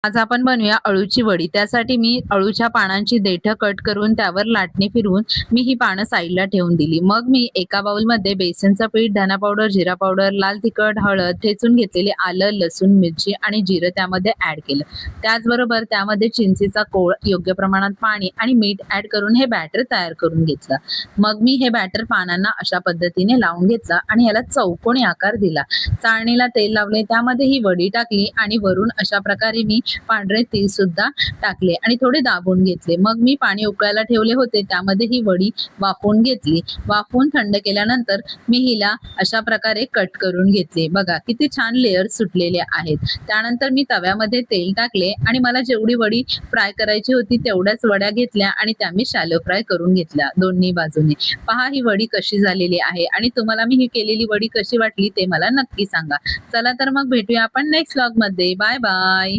आज आपण बनवूया अळूची वडी. त्यासाठी मी अळूच्या पानांची देठं कट करून त्यावर लाटणे फिरवून मी ही पानं साईडला ठेवून दिली. मग मी एका बाउलमध्ये बेसनचं पीठ, धना पावडर, जिरा पावडर, लाल तिखट, हळद, ठेचून घेतलेले आलं, लसूण, मिरची आणि जिरं त्यामध्ये ॲड केलं. त्याचबरोबर त्यामध्ये चिंचेचा कोळ, योग्य प्रमाणात पाणी आणि मीठ ॲड करून हे बॅटर तयार करून घेतलं. मग मी हे बॅटर पानांना अशा पद्धतीने लावून घेतलं आणि याला चौकोनी आकार दिला. चाळणीला तेल लावले, त्यामध्ये ही वडी टाकली आणि वरून अशा प्रकारे मी पांढरे तीळ सुद्धा टाकले आणि थोडे दाबून घेतले. मग मी पाणी उकळायला ठेवले होते, त्यामध्ये ही वडी वाफवून घेतली. वाफवून थंड केल्यानंतर मी हिला अशा प्रकारे कट करून घेतले. बघा किती छान लेयर सुटलेले आहेत. त्यानंतर मी तव्यामध्ये तेल टाकले आणि मला जेवढी वडी फ्राय करायची होती तेवढ्याच वड्या घेतल्या आणि त्या मी शॅलो फ्राय करून घेतल्या दोन्ही बाजूने. पहा ही वडी कशी झालेली आहे आणि तुम्हाला मी ही केलेली वडी कशी वाटली ते मला नक्की सांगा. चला तर मग भेटूया आपण नेक्स्ट व्लॉग मध्ये. Bye bye.